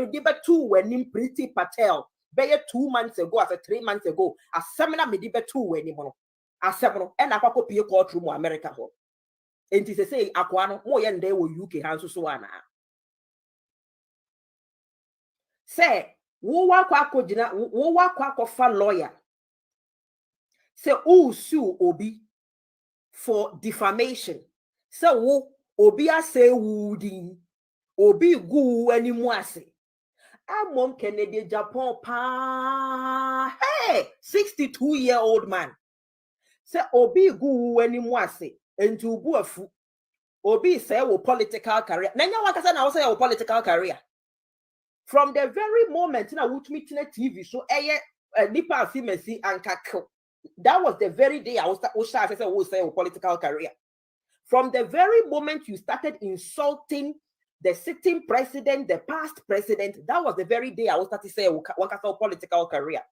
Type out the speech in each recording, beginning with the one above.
me dibe 2 when him Pretty Patel. Be 2 months ago, as 3 months ago, a seminar me dibe 2 when him a 7 and a papa pie courtroom America ho. And it is say aquano more yen day will UK hands so ana. Say wo wa kwa fa lawyer. Say who sue Obi for defamation. Say wo Obi a say wooding Obi gu any mwase. Amon Kennedy Japan pa hey 62-year-old man. Say Obi gu any mwase into buafu. Obi say wo political career. Nanya wakasa na say wo political career. From the very moment na which meet na TV so nipa afimesi and kakko. That was the very day I was say political career. From the very moment you started insulting the sitting president, the past president, that was the very day I was starting to say political career.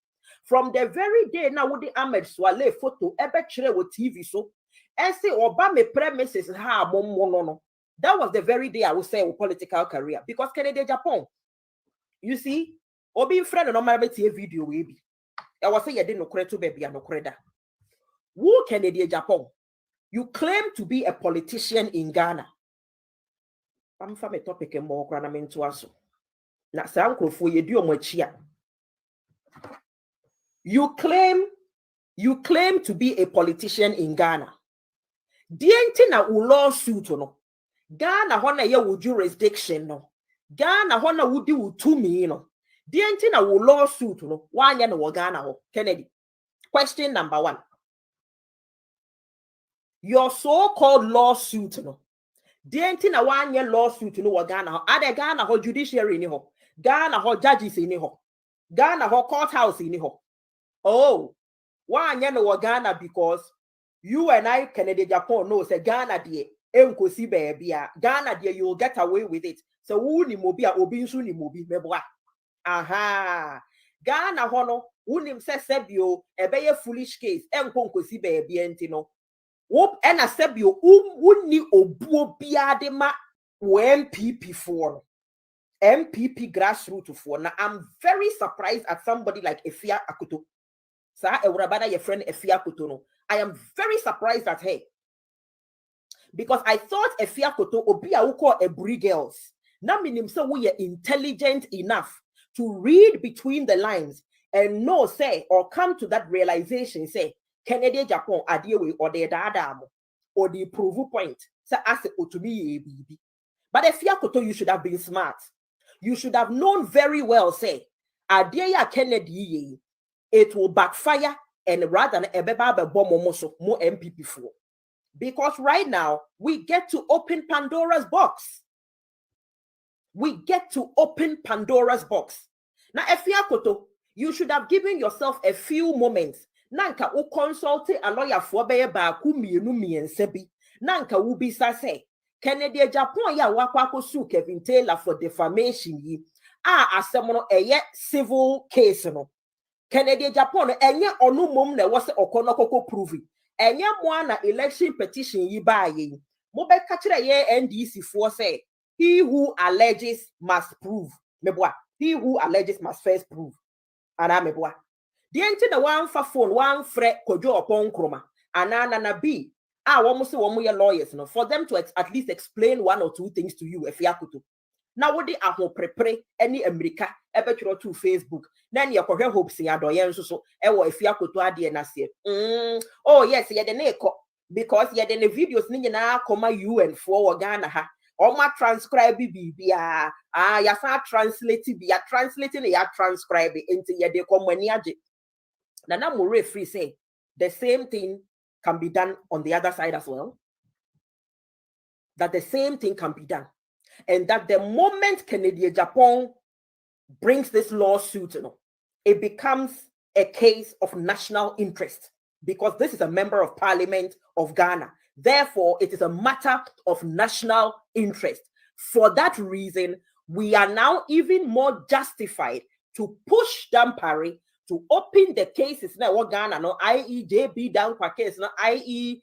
From the very day now with the Ahmed Swale photo ebe chire with TV so and say Obama premises ha no. That was the very day I would say political career because Kennedy Japan. You see, Obi friend no matter a video we be. I was say you didn't know to baby and no creda. Who Kennedy Japan? You claim to be a politician in Ghana. I'm from a topic and more granament to us. Na sa uncle for you do chia. You claim to be a politician in Ghana. Dienti na lawsuit no. Ghana hona ye wo jurisdiction no. Ghana hona wudi wo tumi no. Dienti na lawsuit no. Wanya no Ghana ho. Kennedy. Question number 1. Your so-called lawsuit no. Dienti na wanya lawsuit no Ghana ho. Ade Ghana ho judiciary ni ho. Ghana ho judges ni ho. Ghana ho courthouse ni ho. Oh, wanya no Ghana because you and I Kennedy Japan know say Ghana de enkosi baby Ghana de you will get away with it. So who ni mobi a obi nsu ni mobi meboa. Aha. Ghana ho no unim se sebio ebeye foolish case enkosi baby enti no. Wop ena sebio unni obuo bia de ma MPP for MPP grassroots for. Now I'm very surprised at somebody like Efia Akoto. Sa Ewrabada your friend Efia Akoto. I am very surprised at her. Because I thought Efia Akoto obia uko ebri girls. Now meaning so we are intelligent enough to read between the lines and know say or come to that realization say Kennedy Japan adiwe or the dadamo or the proof point. So as to me baby. But Efia Akoto, you should have been smart. You should have known very well say Adia Kennedy it will backfire and rather than ebeba bomb more MPP for. Because right now we get to open Pandora's box. We get to open Pandora's box. Now, Efia Akoto, you should have given yourself a few moments. Nanka u consult a lawyer for ba ku mienu miensebi. Nanka u bisa say Kennedy Japan ya wakwako su Kevin Taylor for defamation yi. Asemono eye civil case no. Kennedy Japan enye onu mom na wose okonokoko prove. Enye mo na election petition yi ba yi. Mo be ka kire ye NDC for say he who alleges must prove. Meboa. He who alleges must first prove. Ana meboa. The enti na one for phone one fre kojo upon kroma. Ana na B. Womu your lawyers no for them to at least explain 1 or 2 things to you if you could. Now what they are prepare any America ever to Facebook. Then you could hope see adoyen so if you could add na say. Oh yes, yeah the neko because yeah the videos ni na koma UN for Ghana ha. Or ma transcribe bibia ya sa translate bia translating ya transcribe into ya de komaniaje. Na mo free say the same thing can be done on the other side as well. That the same thing can be done. And that the moment Kennedy Japan brings this lawsuit, it becomes a case of national interest because this is a member of parliament of Ghana. Therefore, it is a matter of national interest. For that reason, we are now even more justified to push Dampari to open the cases now what Ghana no i.e. JB down case no i.e.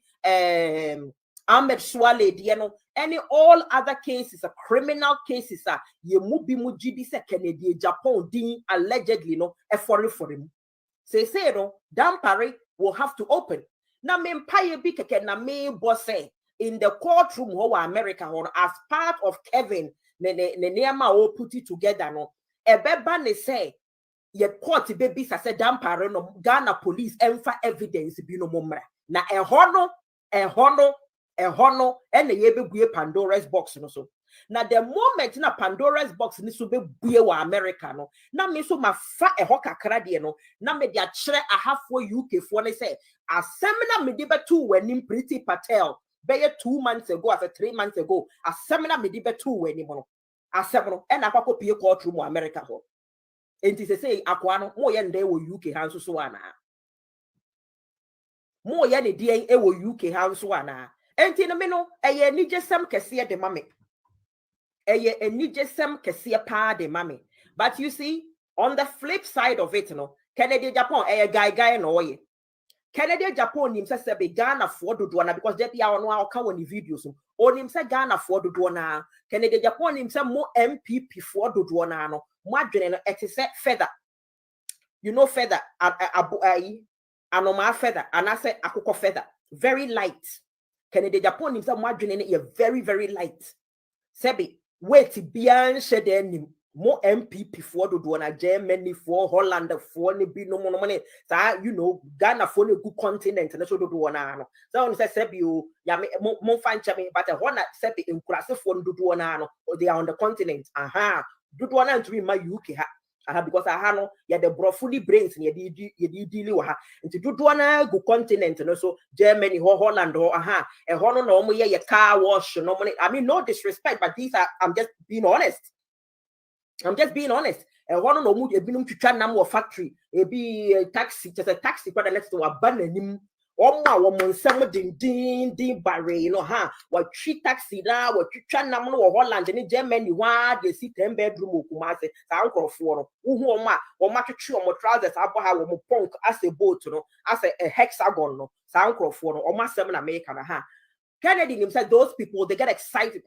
Ahmed Swale dieno any all other cases criminal cases ye mubi mujidi se Kennedy Japan din allegedly no e for him say no Dampare will have to open na me mpaye bi keke na me boss in the courtroom ho America or as part of Kevin ne neema o put it together no ebeba ne say ye court baby sa say Dampare no Ghana police emfa evidence bi no momra na eho no and the yebe Pandora's box no so. Now the moment na Pandora's box ni so be buye wa America no. Na me so ma fa hoka krade no. Na me dia chere a half for UK for ne say a seminar me de be two when Pretty Patel be 2 months ago as 3 months ago a seminar me de be two when him no. A seminar and akwa pie courtroom America ho. Enti say akwa no mo ye nde wo UK hanso so ana. Mo ye ne die e wo UK hanso ana. Enti no me no eye nijesem kese de mame. Eye nijesem kese pa de mame. But you see, on the flip side of it, no, Kennedy Japan eye guy no ye. Kennedy Japan nim se be Ghana for dodo na because they pia ono aka woni videos no. Onim se Ghana for dodo na. Kennedy Japan nim se mo MPP for dodo na no. Mo adwene no ete se feather. You know feather abu anoma feather anase akoko feather. Very light. Kennedy Japan himself madwene e very very light. Sebi wait bian shede nim mo MPP for do na Germany for Holland for ne bi no money. Sa you know Ghana for ne good continent na so do na no. So on say sebi o ya mo fan chame but hona sebi enkurase for do na no they are on the continent. Do na to be my UK ha. Because I have no yeah the brofully brains and you deal with her into do go continent no so Germany or Holland or a honor no more yeah car wash no money. I mean no disrespect, but these are I'm just being honest. I'm just being honest. A honor no mood a binum to Chanam or factory, a be a taxi, just a taxi for the next to abandon him. Woman, some din barre, you know, what 3 taxi da, what you try na or Holland, and in Germany, why they see 10 bedroom, Kumase, uncle for Uma, or match tree or trousers, Abaha, or punk as a boat, you know, as a hexagon, no, uncle for or my 7 American, Kennedy himself, those people, they get excited.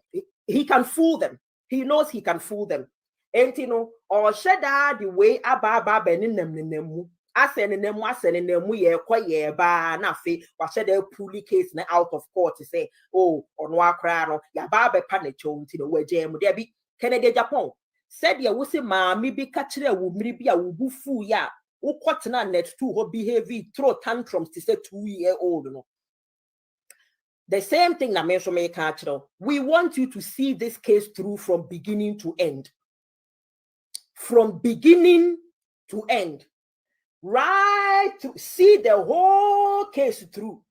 He can fool them. He knows he can fool them. And you know, or shada the way Ababa Benin them. Asene nemu ye kwa ye ba na fe wa shede puli case na out of court to say oh ono akra no ya ba be pa na cho nti no waje mu de bi Kennedy Japan said ye wo se ma mi bi ka kire wo miri bi a wo bufu ya wo kwotena net 2 ho behave throw tantrums to say 2-year-old no. The same thing na me so me ka kire. We want you to see this case through from beginning to end. From beginning to end. Right to see the whole case through.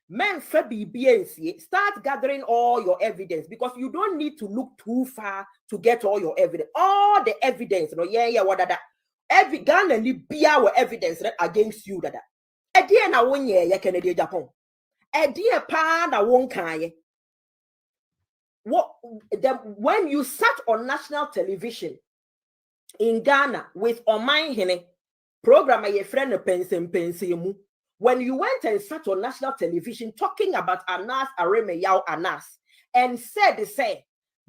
Men start gathering all your evidence because you don't need to look too far to get all your evidence. All the evidence, no, what that. Every gun and the evidence against you that. A dear na 1 year, ya Kennedy Japan. A dear pa na won kai. What when you sat on national television in Ghana with Oman Hene. Program a friend pensem. When you went and sat on national television talking about Anas Aremeyao Anas and said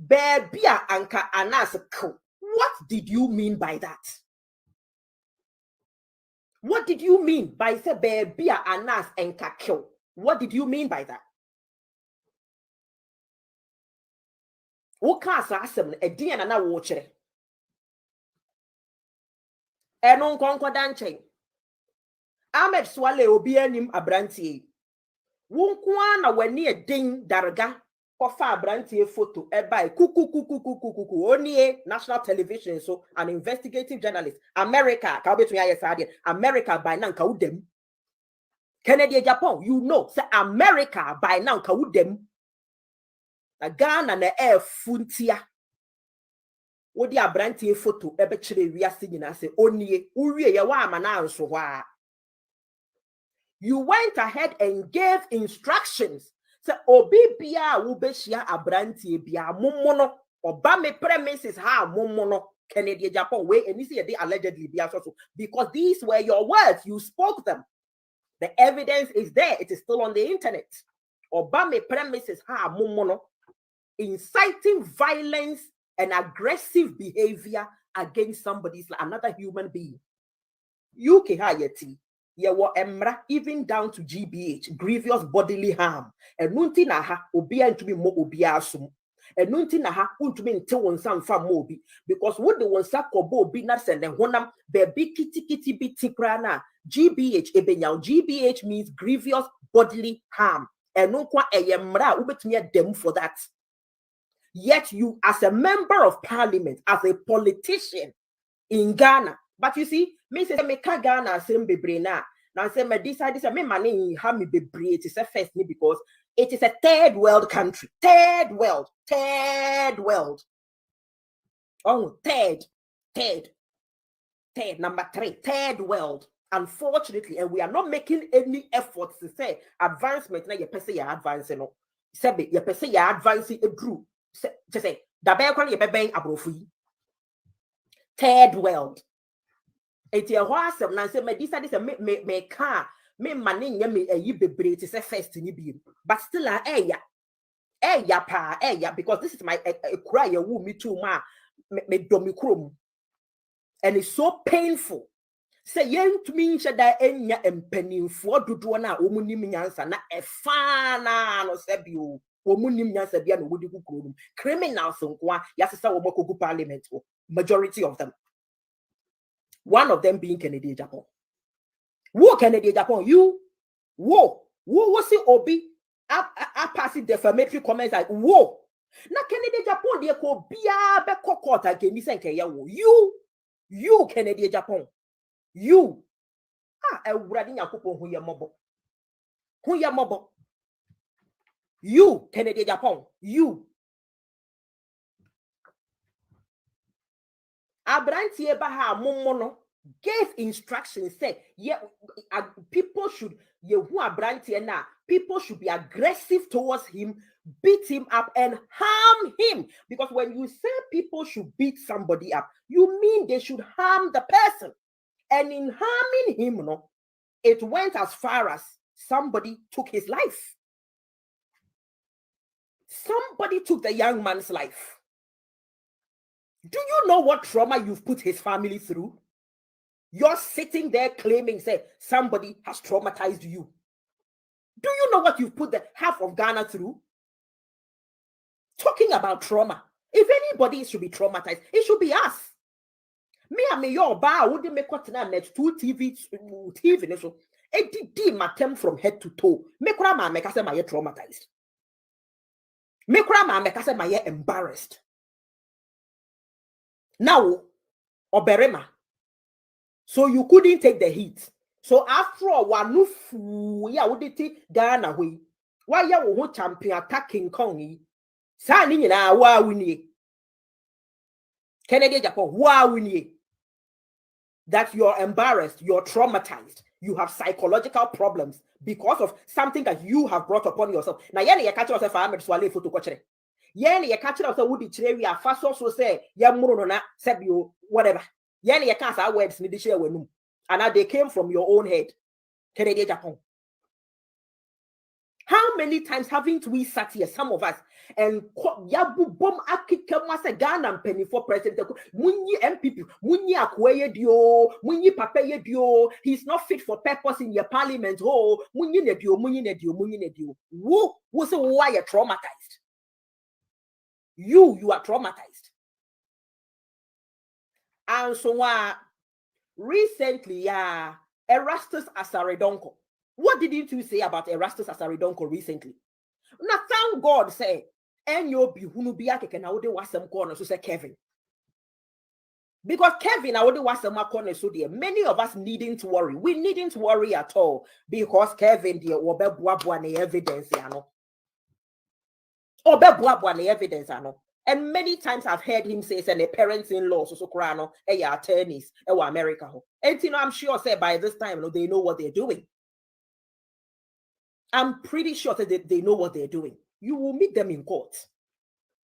baby anka Anas, what did you mean by that? What did you mean by say baby Anas anka kill? What did you mean by that? Woka asem e dia na wo kire. Enon konkodanchen. Ahmed Swale obi anim abrantie. Wonkwa na wani edin darga kofa abrantie photo by kuku only national television so an investigative journalist America ka obetu ya yesade America by now ka udem. Kennedy Japan you know say America by now ka udem. Na Ghana na funtia. Wodi abrantie photo ebe kire wiase nyina se onie uwie ye wa amana anso hwa. You went ahead and gave instructions. Say obi bia wo behia abrantie bia mommono oba me premises ha mommono Kennedy Japan we and you see they allegedly bia so because these were your words, you spoke them. The evidence is there, it is still on the internet. Obama premises ha momono inciting violence and aggressive behavior against somebody's another human being. UK ha yeti. Yewo emra even down to GBH, grievous bodily harm. And nunti na ha obia to be mo obia asum. And nunti na ha untumi nte wonsa mfa mobi because what the wonsa kobo obi na send the honam baby kitty biti krana GBH ebenyao. GBH means grievous bodily harm. And no kwa eyemra ubetumi dem for that. Yet you, as a member of parliament, as a politician in Ghana, but you see, me say me ka Ghana same bebre na. Now say me decide say me money ha me bebre. It is a first me because it is a third world country. Third world. Oh, third. Number 3. Third world. Unfortunately, and we are not making any efforts to say advancement. Now you person you advancing no. Say you person you advancing a group. Say da be kwa you be ben abrofu. Third world. Eti e ho asem na say me decide say me ka me mane nya me ayi bebre ti say first ni bi but still eya pa because this is my cry ya wu me too ma me do me krom and it's so painful say yen to me nche da enya empanimfo dodo na omunim nyansa na efa na no se bi o omunim nyansa bia no wodi kukrom criminals nko a yasesa wo makogu parliament majority of them. One of them being Kennedy Japan. Who Kennedy Japan? You? Whoa. Who was it? Obi? I passing defamatory comments like, whoa. Na Kennedy Japan, they ko biya be court again. You Kennedy Japan. You. Radin Yakupo who ya mobo. You Kennedy Japan. You. Abranti Ebaha Momono gave instructions, said, yeah, people should, people should be aggressive towards him, beat him up, and harm him. Because when you say people should beat somebody up, you mean they should harm the person. And in harming him, no, it went as far as somebody took his life. Somebody took the young man's life. Do you know what trauma you've put his family through? You're sitting there claiming, say, somebody has traumatized you. Do you know what you've put the half of Ghana through? Talking about trauma. If anybody should be traumatized, it should be us. Me and me your bar wouldn't make what net 2 TV so it did my term from head to toe. Me krama make us my traumatized. Me krama make us my embarrassed. Now, Oberema. So you couldn't take the heat. So after all, wanufu ya uditi Ghana we. Why ya wo champion attacking Kong? Sa ni na wa winnie. Kennedy Japan, wa winnie. That you're embarrassed, you're traumatized, you have psychological problems because of something that you have brought upon yourself. Now, yani ya catch yourself Ahmed Swale photo kochre. Yani ya catch yourself would chere we are fast so say ya muno na sebio whatever. Yani ya can't our words ni share wenum. And now they came from your own head. Kennedy Japan. How many times haven't we sat here, some of us, and yabu bom akikemwase Ghana penny for president? Munyi MPP, munyi akweye dio, munyi papeye dio. He's not fit for purpose in your parliament. Oh, munyi ne dio, munyi ne dio, munyi ne dio. Who say why you're traumatized? You are traumatized. And so recently, Erastus Asaredonko. What didn't you say about Erastus Asaredonko recently? Now, thank God, say, and you'll be Hunubiake and I would was some corner, so say Kevin. Because Kevin, I would was some corner, so dear. Many of us needn't worry. We needn't worry at all because Kevin, dear, Obebuabuane evidence, Obebuabuane evidence, and many times I've heard him say, "Say the parents-in-law, so crano, attorneys, America." And I'm sure, say by this time, they know what they're doing. I'm pretty sure that they know what they're doing. You will meet them in court.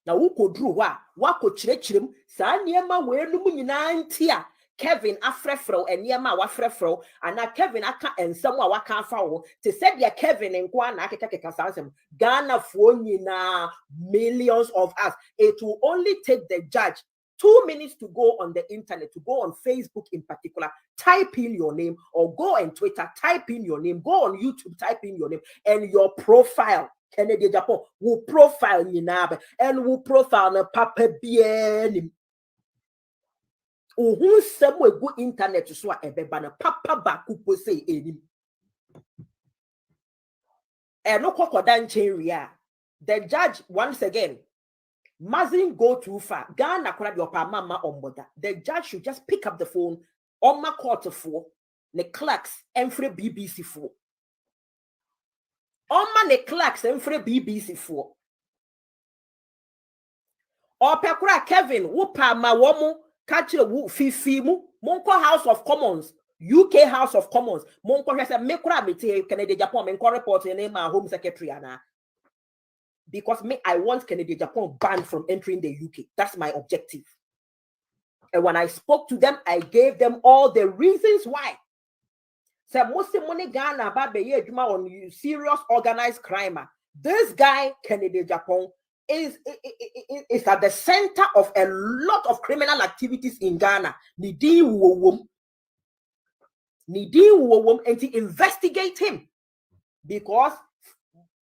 Now, who could drew what could chirechim? Sanyama, where Lumunantia Kevin afrefro and yema wafrefro and na Kevin aka and someone waka foul to said ya Kevin and Kwana Kakasansem Ghana for na millions of us. It will only take the judge 2 minutes to go on the internet, to go on Facebook in particular, type in your name, or go on Twitter, type in your name, go on YouTube, type in your name, and your profile. Kennedy Japan will profile Ninabe and will profile na Papa Bien. Who somewhere good internet to swat a bebana Papa Bakupo say any. And no crocodile chain ria. The judge once again mustn't go too far. Ghana could have your mama on mother. The judge should just pick up the phone on my quarter for the clerks and free BBC for. On my clerks and free BBC for. Or Pekura Kevin, whoopa ma womo, catch a woo fifimu, Monko House of Commons, UK House of Commons, Monko has a mekura mete Canada Japan, and report your name, my home secretary, Anna. Because me, I want Canada Japan banned from entering the UK. That's my objective. And when I spoke to them, I gave them all the reasons why. So most money Ghana about on serious organized crime. This guy, Canada Japan, is at the center of a lot of criminal activities in Ghana. And to investigate him. Because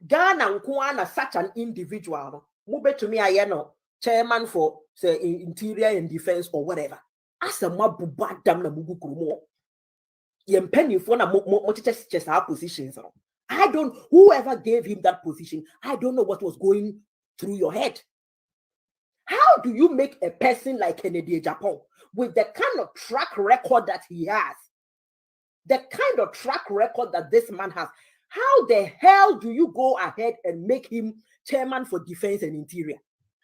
Ghana Nkuana such an individual. Mube to me, I know chairman for say interior and defense or whatever. As a mabuba dam na mugu kurumo. Yempenny for na just our positions. I don't whoever gave him that position. I don't know what was going through your head. How do you make a person like Kennedy Japan with the kind of track record that he has? The kind of track record that this man has. How the hell do you go ahead and make him chairman for defense and interior?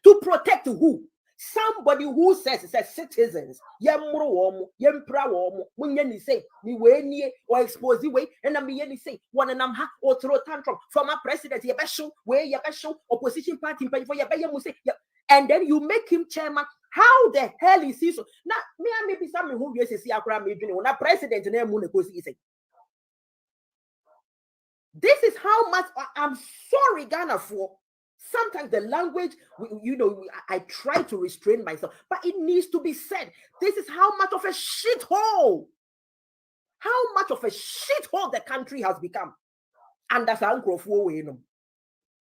To protect who? Somebody who says citizens, yemro yempra munyeni say, ni we or expose the way, and I'm yeni say, one and ha or throw tantrum from a president, yabesho, where yabesho, opposition party, for yabayam say, and then you make him chairman. How the hell is he so? Now, me and maybe some who yes, see Akra maybe when a president and then say. This is how much I'm sorry, Ghana, for sometimes the language, I try to restrain myself, but it needs to be said. This is how much of a shithole, the country has become. And that's Uncle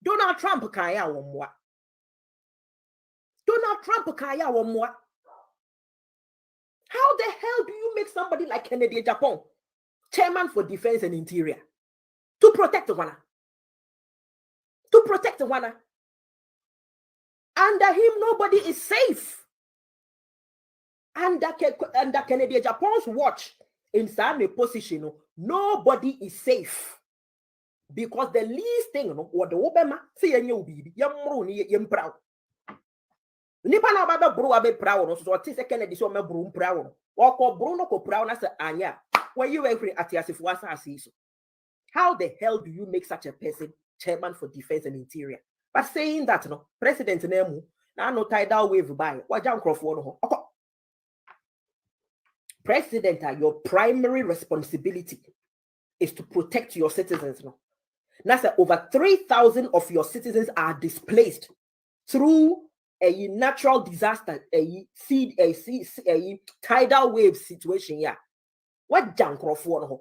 Donald Trump kaya womwa. Donald Trump kaya womwa. How the hell do you make somebody like Kennedy Japan chairman for defense and interior? To protect the one. Under him, nobody is safe. Under Kennedy Japan's watch, in some position, nobody is safe. Because the least thing, what the Obama say, you're proud. Nipa na baba bro abe proud, so what is a Kennedy so me bro proud. Walk or Bruno ko proud, na say, anya, where you every at Yasif was as how the hell do you make such a person chairman for defense and interior? But saying that, President Nemu, now no tidal wave by Wajan Crawford. President, your primary responsibility is to protect your citizens. Now, sir, over 3,000 of your citizens are displaced through a natural disaster, a tidal wave situation. Yeah, what Jan Crawford?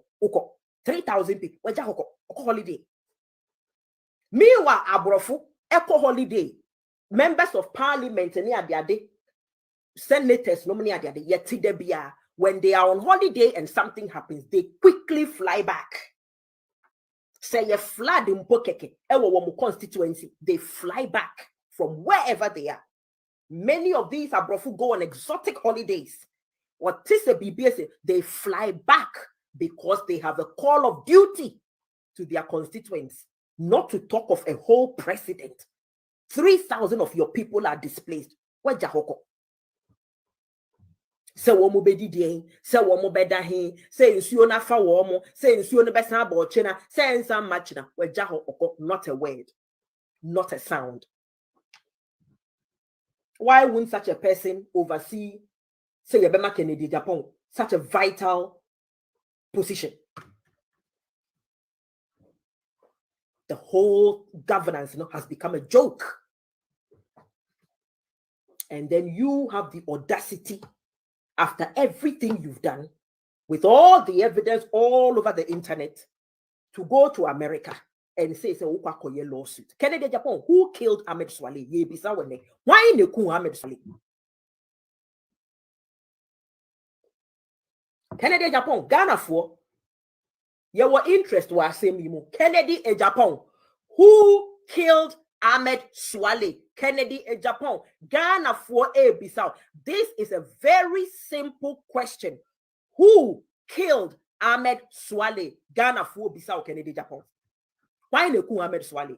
3,000 people. Where's your holiday? Meanwhile, Abrofu, Eco holiday. Members of parliament near their day, senators nominee at their day, yet when they are on holiday and something happens, they quickly fly back. Say a flood in Pokeke, Ewo constituency, they fly back from wherever they are. Many of these Abrofu go on exotic holidays. What is the BBS? They fly back. Because they have a call of duty to their constituents, not to talk of a whole president. 3,000 of your people are displaced. Where Jahoko? Say womo bedidie, say womo bedahin, say insuo na fa womo, say insuo na besa bochena, say ensa machina. Where Jahoko? Not a word, not a sound. Why wouldn't such a person oversee say Yabema Kennedy Japan, such a vital position. The whole governance has become a joke. And then you have the audacity, after everything you've done, with all the evidence all over the internet, to go to America and say, lawsuit. Kennedy Japan, who killed Ahmed Swale? Why ne ku Ahmed Swale? Kennedy Japan, Ghana for your interest was same. Kennedy Japan, who killed Ahmed Swale? Kennedy Japan, Ghana for Bissau. This is a very simple question. Who killed Ahmed Swale? Ghana for Bissau, Kennedy Japan. Why ne ku Ahmed Swale?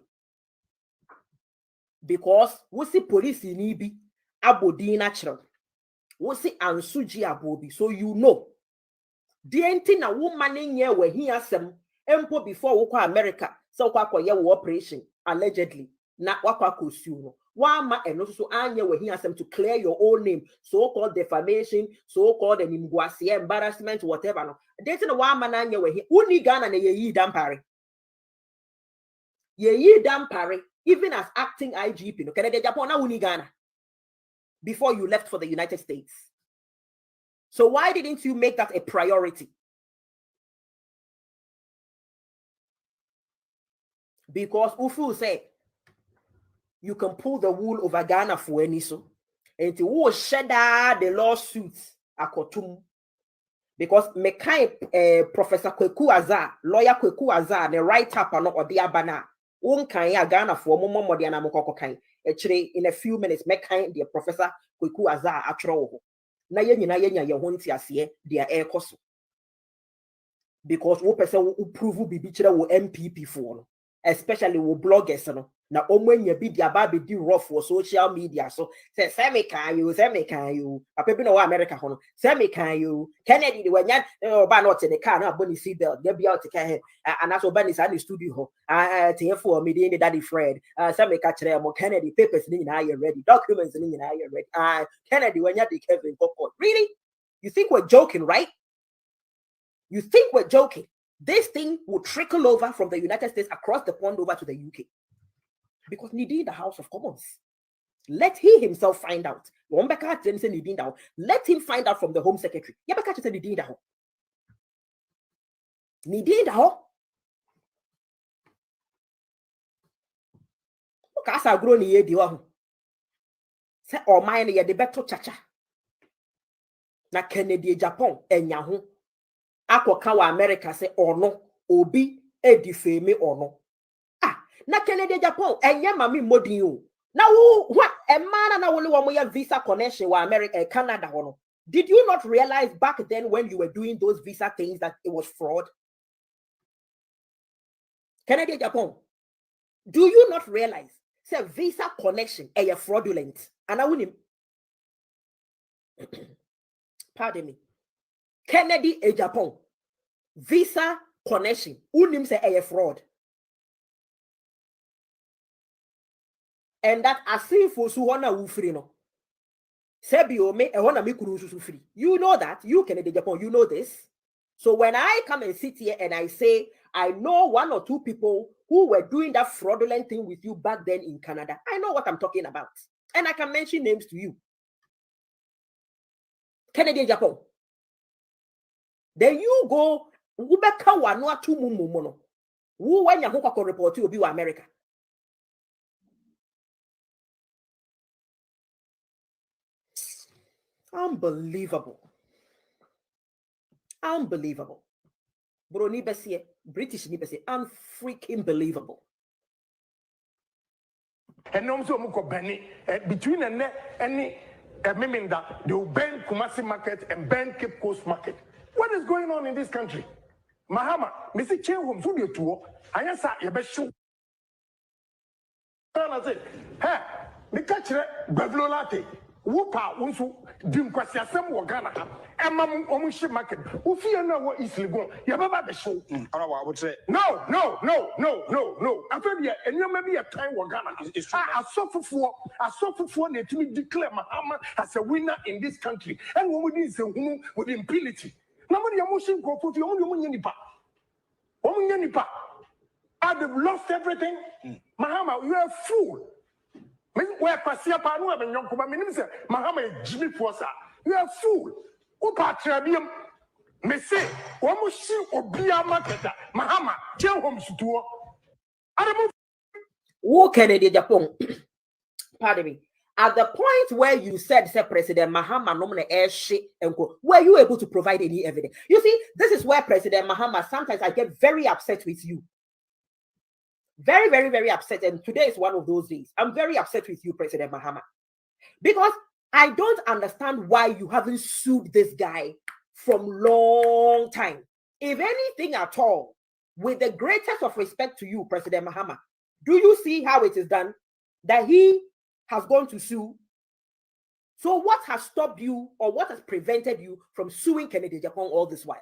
Because we see police in Ibi, Abodi natural. We see Ansuji Abobi, so you know. The entity na woman in here where he has some empo before we America, so kwa operation allegedly. Na wakwa kusuno. Wama and also anya where he has some to clear your own name, so-called defamation, so-called embarrassment, whatever. No, there's no woman anya where he uni Ghana ne ye dampare. Ye dampare, even as acting IGP, no Canada Japan na uni Ghana before you left for the United States. So why didn't you make that a priority? Because Ufu said you can pull the wool over Ghana for any so, and to shed the lawsuits akotum. Because mekai Professor Kweku Azar, lawyer Kweku Azar, the write up or the abana, unkai Ghana for momo modiana mokoko kind. Actually, in a few minutes, mekai the Professor Kweku Azar atro. Na yenya ye honti asiye dia air cost. Because wo person will prove be bichira wo MPP for no, especially wo bloggers no. Na omwenye bi dia ba be di rough for social media so say me can you apebi no America hono say me can you Kennedy the wanya oba not in the car na boni see belt dey be out to can and as oba ni sa the studio ho ten for me dey daddy Fred say me ka kire mo Kennedy papers ni na ready, documents ni na ready Kennedy wanya the Kevin Court. Really? You think we're joking, right? You think we're joking? This thing will trickle over from the United States across the pond over to the UK. Because Nidi in the House of Commons. Let he himself find out. Let him find out from the Home Secretary. Nidi in the House. Kasa grow ni ye diwa. Say or mine ye de beto chacha. Na Kennedy Japan enya ho. Akoka wa America say or no obi e defame or no. Na Canada Japan enye mami modin o na wo e man na wo le wo visa connection wa America Canada hono. Did you not realize back then when you were doing those visa things that it was fraud? Canada Japan, do you not realize say visa connection e fraudulent and I wouldn't pardon me Kennedy Japan visa connection unim say e fraud. And that asif for suhona ufri no. Sebio me ehona mi kuru free. You know that. You Canada Japan, you know this. So when I come and sit here and I say, I know one or two people who were doing that fraudulent thing with you back then in Canada. I know what I'm talking about. And I can mention names to you. Canada Japan. Then you go, ubeka wanua tu mumumono. Wu wanya huko report you be America. Unbelievable. Unbelievable. Bro, ni besie, British ni besie, unfreaking believable. And also between any meaning that they will ban Kumasi market and ban Cape Coast market. What is going on in this country? Mahama, Mr. Chehum, who you to? I answer your best show. And I say, hey, the catcher, Bavlo Latte. Whoop-a also dim kwasiasem wo Ghana ha. Emma omushi market. Ufia na wo easily go. Ya baba be show. I would say No. I feel yeah, and you maybe a time wo Ghana. I suffer for na to declare Mahama as a winner in this country. And when we say with impunity. Na mo ya mushin go for you mo nipa. Omunya nipa. They've lost everything. Mahama, you are a fool. Where Pasia Panu and Yonkuma means Mahama Jimmy Posa. You are a fool. Upatrabium. Me say, Wamushi Obia Marketa, Mahama, jail homes to Who Kennedy Japan? Pardon me. At the point where you said, say, President Mahama nominate air shit and go, were you able to provide any evidence? You see, this is where President Mahama, sometimes I get very upset with you. Very, very, very upset. And today is one of those days. I'm very upset with you, President Mahama. Because I don't understand why you haven't sued this guy from long time. If anything at all, with the greatest of respect to you, President Mahama, do you see how it is done? That he has gone to sue. So what has stopped you or what has prevented you from suing Kennedy Japan all this while?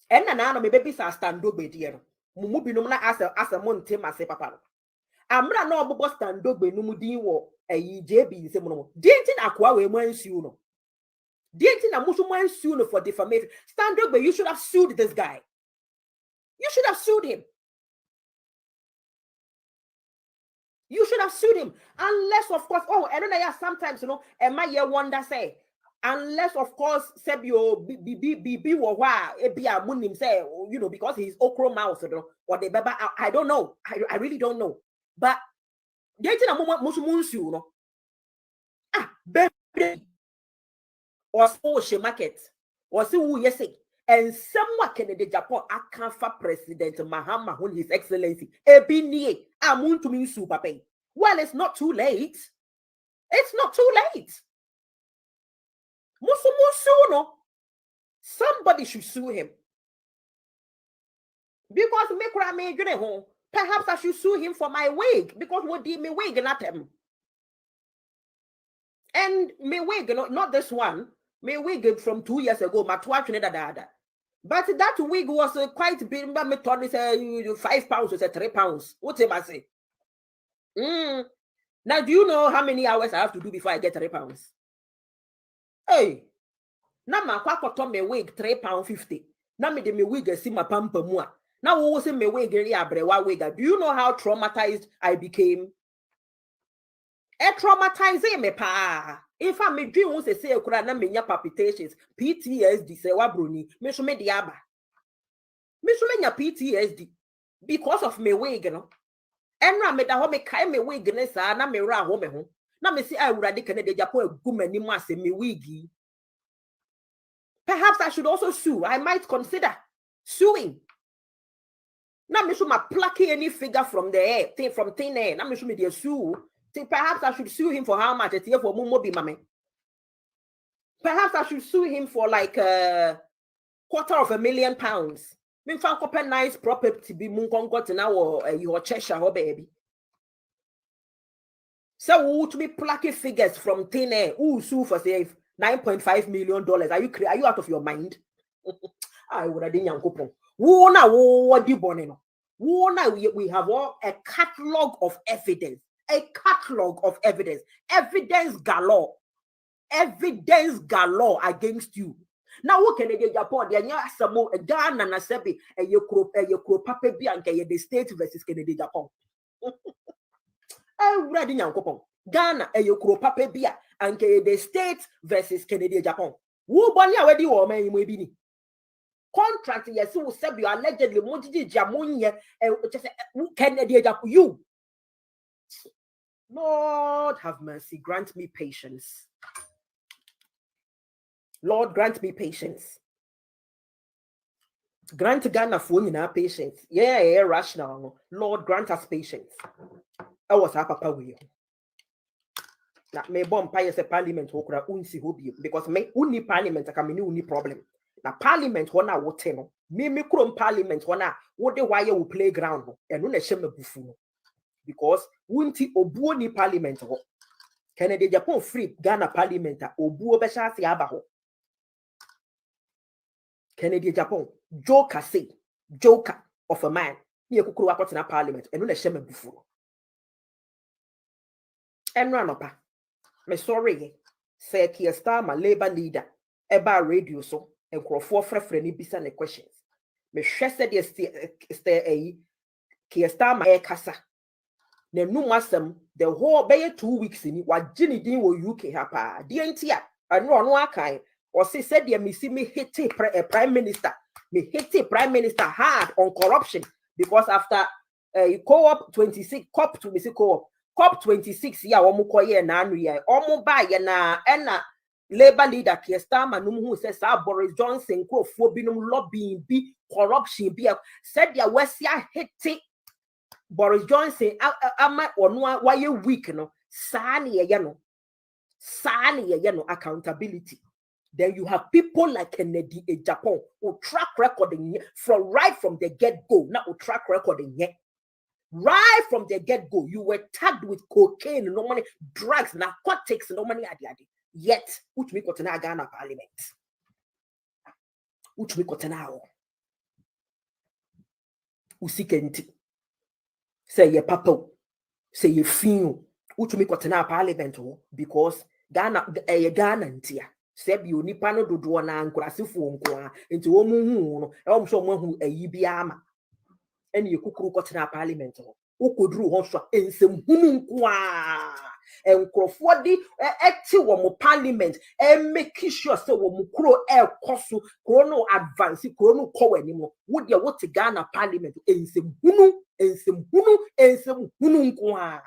And now my baby sa stand up dear. Mumu binomna as a monte mase papa. Amra no obo stand up numu din wo JB nsem no. Dintin akwa we mo ansu no. Dintin na musu mo ansu no for defamation. Stand up, you should have sued this guy. You should have sued him. You should have sued him. Unless, of course, I don't know, sometimes, you know, and my year wonder say, unless, of course, Sebio be a munim say, you know, because he's okro mouse or the baba, I don't know. I really don't know. But they didn't a moment musumunsu, you know. Baby or so market or see who yes say. And somewhat Kennedy Japan Akanfa President Mahama when His Excellency Ebini Amun to me super pay. Well, it's not too late. It's not too late. Musuno. Somebody should sue him. Because perhaps I should sue him for my wig. Because what did me wig not him? And me wig, not this one. Me wig from 2 years ago, my dada. But that wig was quite big. Me told me say 5 pounds or say 3 pounds. What am I say? Now, do you know how many hours I have to do before I get 3 pounds? Hey, now my kwako me wig £3.50. Now me de me wig see my pamper mua. Now who say me wig wig? Do you know how traumatized I became? Traumatizing me pa. If I me dream won't say kura na menya palpitations, PTSD say wabroni, me show me diaba. Me show me PTSD because of me wig, you know. And na me da ho me kai me wig ne sa na me ra ho me ho. Na me see awurade Kennedy Japan egu mani mu ase me wigi. Perhaps I should also sue. I might consider suing. Na me show my plucking any figure from the air, from thin air. Na me show me the sue. Perhaps I should sue him for how much? It's here for Mumobi Mame. Perhaps I should sue him for like £250,000. Me found a nice property be Munkongo to now your Cheshire baby. So who to be plucking figures from thin air? Who sue for say $9.5 million? Are you out of your mind? I would have been young couple. Who now what do you want? We have all a catalog of evidence. A catalog of evidence. Evidence galore against you. Now, what can they get Japan? They are some more a Ghana and a Sebi, and you papa bianca, the state versus Kennedy Japan. I'm ready now, Ghana, and you papa bia, and the state versus Kennedy Japan. Who bunny already or may be contract, yes, who said you allegedly Monty Jamunia, and just Kennedy Japan. You. Lord have mercy, grant me patience. Lord, grant me patience. Grant Ghana for in our patience. Yeah, rational. Lord, grant us patience. I was a papa with you. Now, may bomb pious a parliament who unsi hobi because may only parliament a uni problem. Now, parliament one I would tell me chrome parliament one what the wire will playground and no shame buffalo. Because wunti obuoni parliament ho Kennedy Japan free Ghana Parliament obuo besha ase abaho. Kennedy Japan joker say joker of a man ni ekukuru akotena Parliament enu na sheme bufuro. Enra nopa. Me sorry say Keir Starmer Labour leader eba radio so enkrofo frefre ni bisa ne questions. Me hwe said yes Keir Starmer e kasa. Ne no masem the whole be 2 weeks ni wa gini din wo UK hapa. Die ntia anu ono akan or say said me see me hit prime minister. Me hit prime minister hard on corruption because after co-op 26 cop to me see co-op COP 26 ya omo koye na anu ya omo ba ye na ena Labour leader Keir Starmer num hu say Boris Johnson krofo binum lobbying bi corruption bi said ya wesia hit Boris Johnson ama ono waye weak no sa ne ye no accountability. Then you have people like Kennedy in Japan who track recording from right from the get-go. Now track recording yet. Right from the get-go, you were tagged with cocaine, no money, drugs, narcotics, no money adi. Yet, which we got na Ghana Parliament. Which we got now. Usikenti. Say ye papa. Say ye feel. Which we got na Parliament because Ghana ntia. Sebi onipa no dodo na ankurasifo nko a enti wo mu hu no e wo so mo hu ayi bia ama ene yekukuru kotena Parliament ho ukoduru ho so ensem hunu nko a enkrofo di eti wo mo Parliament make sure say wo mo kuro koso kuro no advance kuro no ko wani mo wo de wo te Ghana Parliament ensem hunu nko a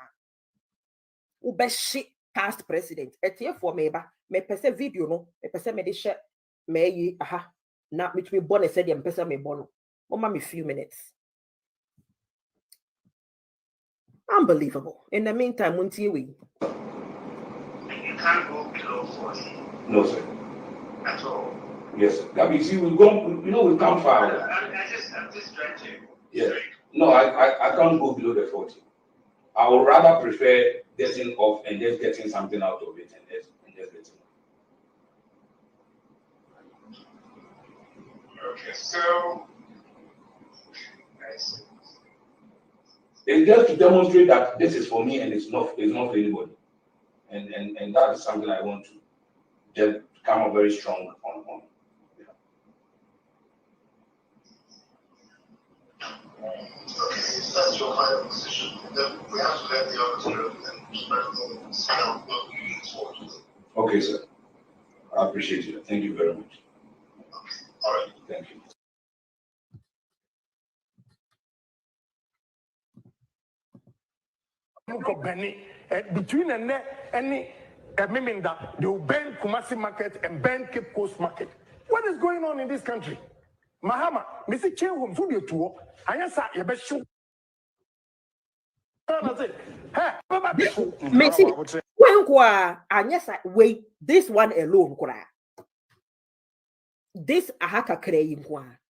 wo be shi past president etie for meba me pese video no me pese me de share me yi aha na me to born said dem pese me born mama me few minutes. Unbelievable. In the meantime, muntie we. You can't go below 40. No, sir. At all. Yes, sir. That means we've gone, we've come far. I'm just trying to. Yeah. No, I can't go below the 40. I would rather prefer getting off and just getting something out of it and just getting off. Okay, so I see. It's just to demonstrate that this is for me and it's not for anybody. And that is something I want to just come up very strong on. Okay, if that's your final position, then we have to let the others know and spread the sound what we need forward. Okay, sir. I appreciate it. Thank you very much. Okay, all right. Thank you. Between any Miminda, they will ban Kumasi market and ban Cape Coast market. What is going on in this country? Mahama, Mr. Chehum, who you to? I answer your best show. Wait, this one alone, this ahaka kraying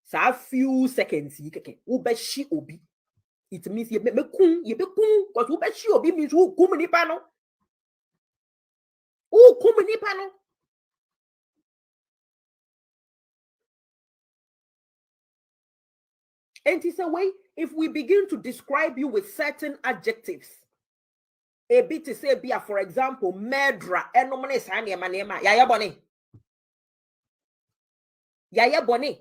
sa few seconds ubeshi obi. It means ye be kun, because ubeshi obi means who kumini pano. And it's a way, if we begin to describe you with certain adjectives, a bit to say, for example, murderer, Yaya Boni.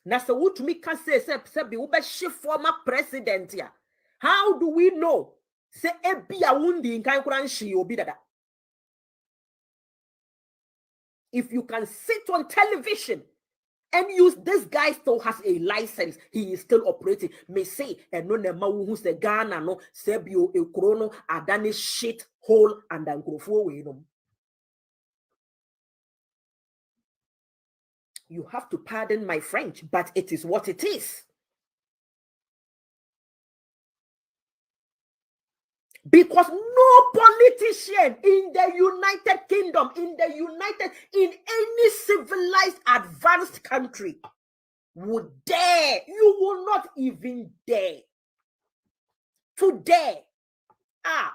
Na so what me can say be ube shi former president ya. How do we know? Say ebi a wundi nkan kuran shi obi dada. If you can sit on television and use this guy still has a license, he is still operating. May say and no nema who say Ghana no sebio e krono adani shit hole and then go for away no. You have to pardon my French, but it is what it is. Because no politician in the United Kingdom, in any civilized, advanced country would dare, you will not even dare Today.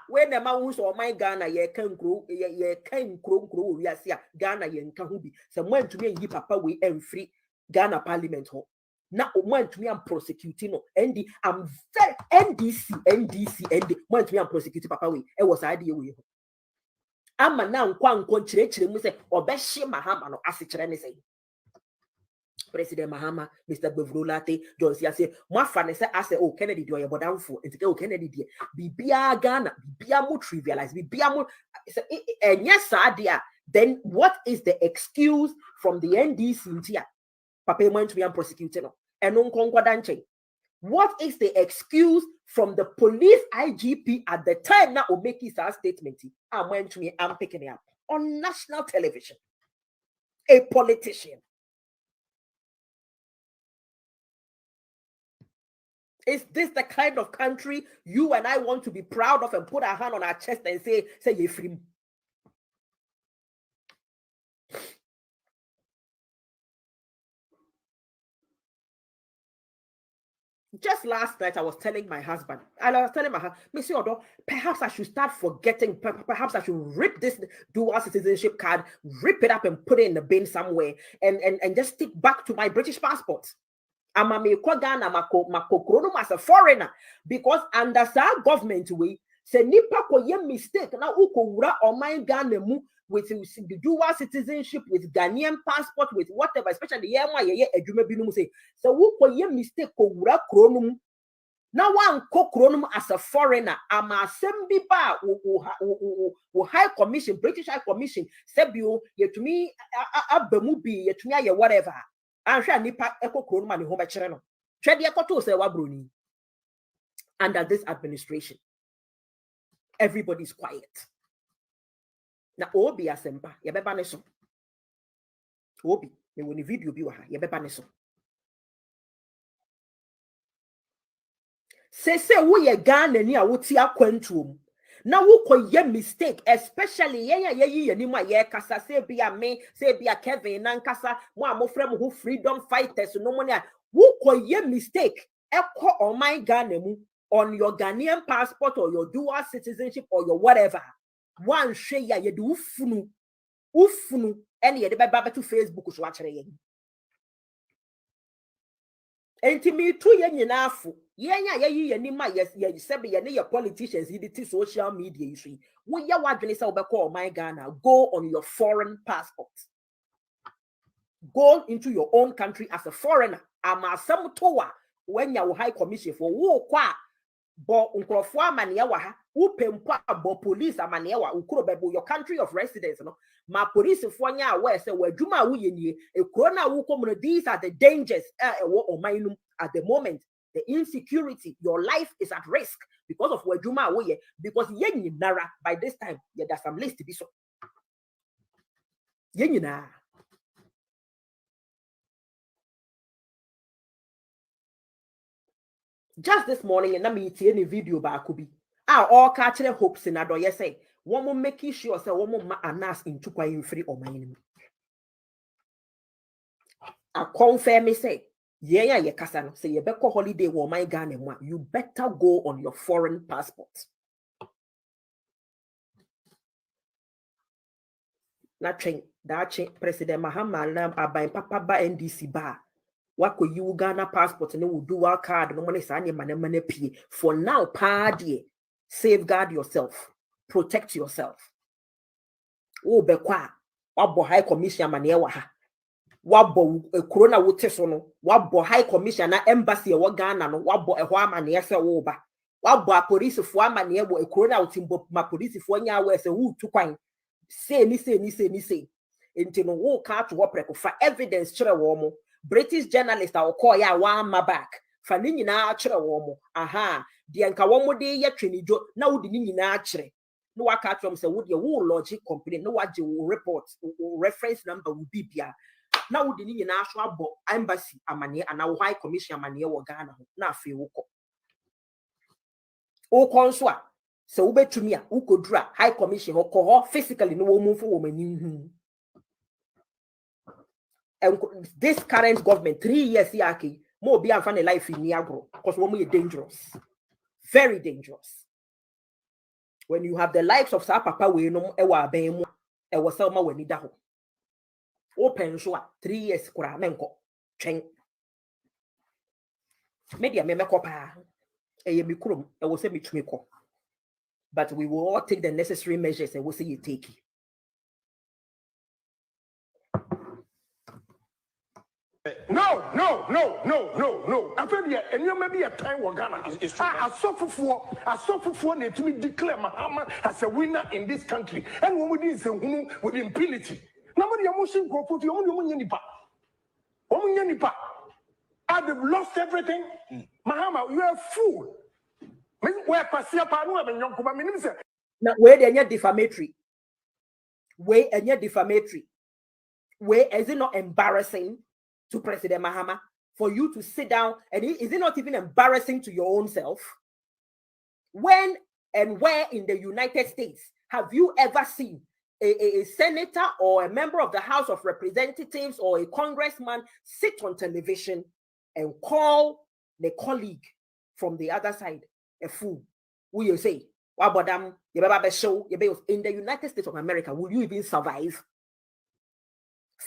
When the man who's on my Ghana, ye can grow, ye can grow, we are see Ghana, ye can be. Someone to me, papa, we and free Ghana Parliament hall. Now, one to me, I'm prosecuting, and I'm very NDC, one to me, I'm prosecuting papa, we, it was idea we. I'm a now one country, we say, or best she Mahama, no, as it's anything. President Mahama, Mr. Bevrolate, John say, my fan say, I say, oh, Kennedy, do you have down for? And oh, Kennedy, dear, Bibia Ghana, Bibia mo trivialize, Bibia mo, and yes, sir, dear. Then what is the excuse from the NDC here? Papa went to be prosecuted, and non concordanche. What is the excuse from the police IGP at the time now will make his statement? I went to me, I'm picking it up on national television. A politician. Is this the kind of country you and I want to be proud of and put our hand on our chest and say you're free? Just last night, I was telling my husband, and I was telling my husband, Monsieur Odo, perhaps I should start forgetting, perhaps I should rip this dual citizenship card, rip it up and put it in the bin somewhere and just stick back to my British passport. I'm a as a foreigner because under our government way say nipa ko ye mistake na ukowura or my Ghana mu with the dual citizenship with Ghanaian passport with whatever, especially ye adwuma bi no say so uko ye mistake ko wura kronum na wan ko kronum as a foreigner ama assembi ba wo high commission, British High Commission sebio yetumi abamu bi yetumi aye whatever. Under this administration, everybody's quiet. Now, Obi asempa, yabeba neso. Obi, me woni video bi wa ha, yabeba neso. Se wo ye Ghana ni a woti akwantuom. Now who could ye mistake, especially ye ni ma ye kasa say be a me, say be a Kevin and kasa mo frem who freedom fighters no money. Who could ye mistake? Echo on my Ghana on your Ghanaian passport or your dual citizenship or your whatever. One share ya ye do ufunu any ye de baba to Facebook so watch ye. Enti me tu ye nyinaafo ye ni ma ye sebe ye ne ye politicians ye social media you see wo ye wadwene say obekọ my Ghana, go on your foreign passport, go into your own country as a foreigner. Ama sam towa when ya high commission for wo kwa bo nkrofo amane wa ha wo pempo abo police amane wa ukuro bebo your country of residence no ma police fo nya aware say wadwuma wo ye nie ekro na wo komuno. These are the dangers o mainum at the moment. The insecurity, your life is at risk because of wadwuma wo ye, because ye nyinara by this time yeah, there's some list to be so ye nyina. Just this morning, and I mean any video ba could be all catching hopes in ado. Yes, say one more making sure say one more anas into quite free or my enemy. I confirm me say, yeah, kasano say you better holiday or my Ghana, you better go on your foreign passport. That change President Mahama lam abai papa ba NDC ba. Wako you Ghana passport and will do our card no money sanya mane pay. For now, party, safeguard yourself, protect yourself. Oh, bekwa wabo high commission mane wa ha. Wabo corona wote so no. Wabo high commission na embassy wa Ghana no. Wabo ehwa mane se wo ba. Wabo a police fo mane wo corona wotimbo ma police fo nya wa se wu tukwan. Say ni say. Enti no wo ka to wo preko fa evidence chere wo mo. British journalist I will call ya one back. Fani nyina chere wo mo. Aha, de anka wo mo de ye twenijo na wo de nyina chere. No waka from say wo de wo logic complaint no waje wo report reference number wo bibia. Na wo de nyina so abo embassy amane ana wo high commission amane wo Ghana ho. Na afi wo ko. O konso a se wo betumi a wo kodura high commission ho ko ho physically no wo move wo mani. And this current government 3 years yaki more be and find a life in Niagara because woman is dangerous. Very dangerous. When you have the likes of Sa Papa Wenom, Ewa Bemu, Ewa Selma Wenidaho. Open show 3 years kura menko. Chen. Media me mekopa. Eye mi kurum, e wo se mi tweko. But we will all take the necessary measures and we'll see you take it. No. I feel yeah, and you may be a time we're Ghana. I suffer for need to declare Mahama as a winner in this country. And when we did say with impunity. Nobody emotion go put your own nipa. I've lost everything. Mahama, you are a fool. Now, where they are defamatory. Where and yet defamatory. Where is it not embarrassing to President Mahama for you to sit down, and is it not even embarrassing to your own self? When and where in the United States have you ever seen a senator or a member of the House of Representatives or a congressman sit on television and call the colleague from the other side a fool? Will you say, what about them? In the United States of America, will you even survive?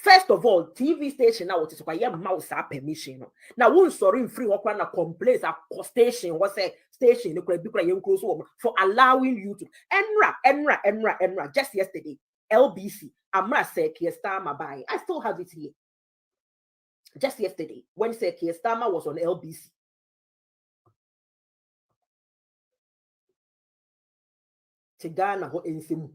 First of all, TV station now is why your mouse permission. Now, one sorry free work na complaints a station was a station for allowing you to Enra. Just yesterday, LBC. Amra said Kiestama by. I still have it here. Just yesterday, when said Kiestama was on LBC. Tigana ho ensimu.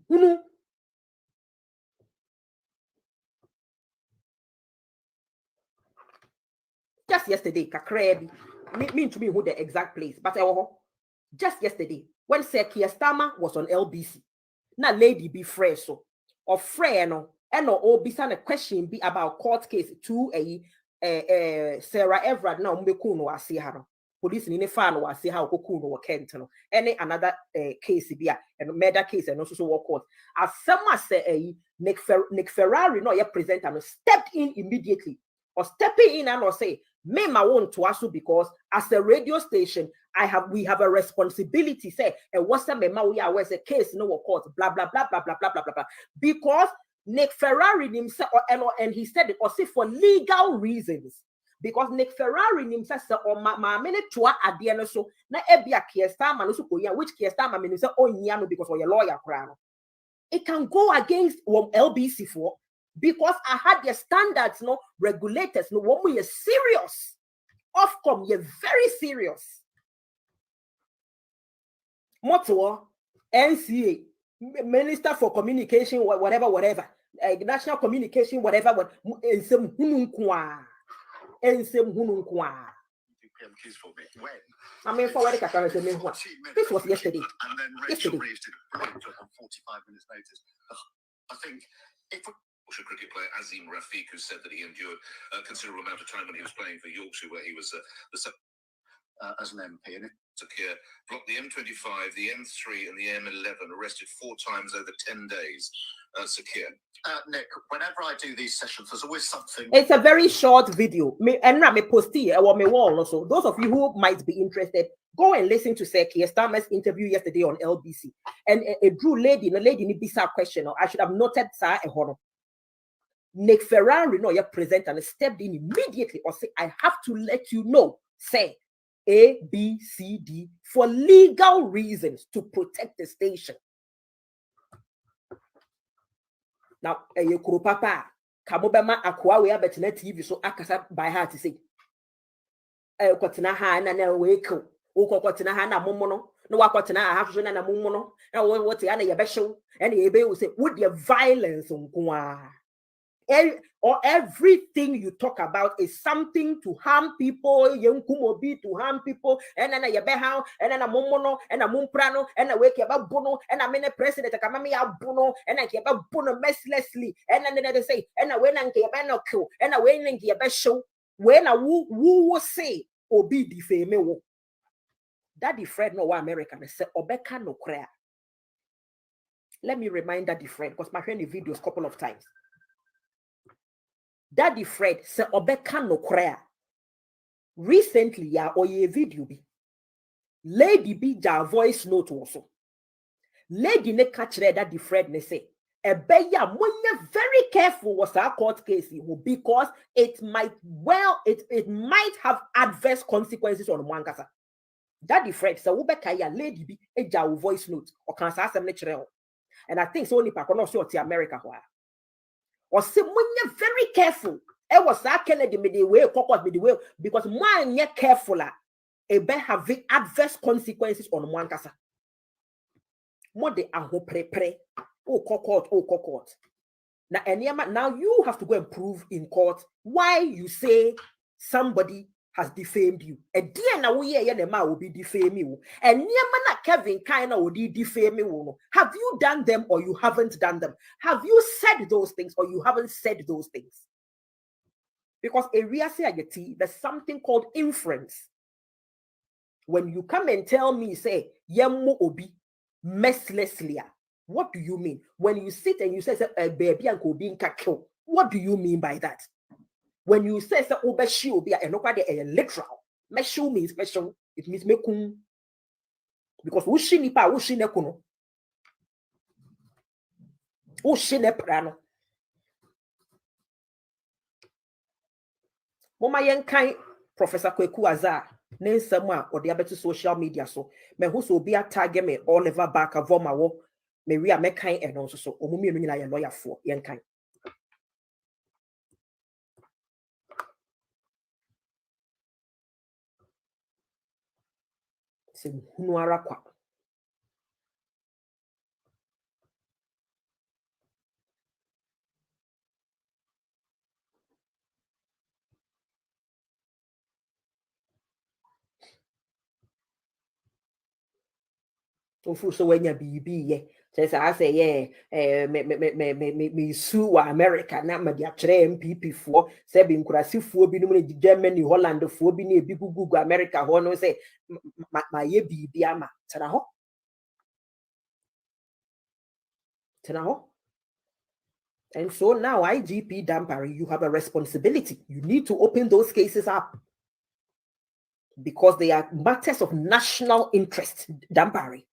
Just yesterday, Kakrebi, mean to me who the exact place, but just yesterday, when Sir Kiestama was on LBC, now lady be fresh so, or freno, and no a question be about court case to a Sarah Everard now mbekuno wa see her. Police in fan was see how Kokuno or Kentano, any another case be and murder case and also so court. As someone say Nick Ferrari no yet present and stepped in immediately. Or stepping in and or say, me my own to us because as a radio station, we have a responsibility. Say, and what's the mema we are where's a case no court, blah blah blah blah blah blah blah blah. Because Nick Ferrari himself and he said it or say for legal reasons. Because Nick Ferrari himself said, or my minute to at the end so na ebia Kiestama no so which Kiestama means oh nyano because or your lawyer crown. It can go against LBC for. Because I had the standards, no regulators, no one we are serious. Ofcom, you're very serious. Motto, NCA, Minister for Communication, whatever, National Communication, whatever, and some hununkwa. When? I mean, for what this was yesterday. And then Rachel raised it on 45 minutes notice. I think if cricket player Azim Rafiq, who said that he endured a considerable amount of time when he was playing for Yorkshire, where he was as an MP, and Sakir blocked the M25, the M3, and the M11, arrested 4 times over 10 days. Sakir. Nick, whenever I do these sessions, there's always something. It's a very short video. And I may post it or my wall also. Those of you who might be interested, go and listen to Sir Kiestama's interview yesterday on LBC. And a lady need bizarre question. I should have noted Sir Ehono. Nick Ferrari, no, your present and stepped in immediately or say, I have to let you know, say A, B, C, D for legal reasons to protect the station. Now, you kuro papa, kamobema akwa we abetina TV so akasa by heart to say. Kwatina ha na na weko. Uko kwatina ha na momono. No wakwatena ha so na momono. Na what ya na ye be show. And ye be say with the violence on or everything you talk about is something to harm people, to harm people, and then a behow, and then a momono, and a mumprano, and a wake about bono, and a minute president, a kamami bono, and I keep a bono mercilessly, and then they say, and a when I keep a kill, and a when I keep a show, when a woo will say, or be defame. Daddy Fred no American say, Obeka no crea. Let me remind Daddy Fred, because my friend the videos couple of times. Daddy Fred say Obeka no crea. Recently, ya or ye video be. Lady B ja voice note also. Lady ne catch that the Fred ne say, Ebeya, when you're very careful was our court case because it might have adverse consequences on Mwankasa. That the Fred so ubekaya lady be a ja voice note or can say some. And I think so only Pacono so to America or say when you're very careful. It was that Kennedy way because man you're careful ebe have adverse consequences on Mwankasa. More de aho pre. Oh, court. Now you have to go and prove in court why you say somebody has defamed you. And dear now we will be defame you. And na Kevin kind of would defame you. Have you done them or you haven't done them? Have you said those things or you haven't said those things? Because area say there's something called inference. When you come and tell me, say, yemu obi, mercilessly, what do you mean? When you sit and you say, baby, and being kill, what do you mean by that? When you say, obeshi obi, and nobody a literal, meshu means special, it means mekun. Because ushi nipa, ushi nekuno. Ushi neprano. Moma yenkai, Professor Kweku Azar. Name someone or the other social media so me who so be a target me Oliver back a voma wo me we are kind and also so omumi no nyina lawyer for yen kind se hunu ara kwa so when you be says I say me sue America na me dia kire MPP for say be nkurasi fuo bi no me Germany Holland fuo bi na ebi gugu America ho no say ma ye bibi ama tena ho. And so now IGP Dampari, you have a responsibility. You need to open those cases up because they are matters of national interest. Dampari.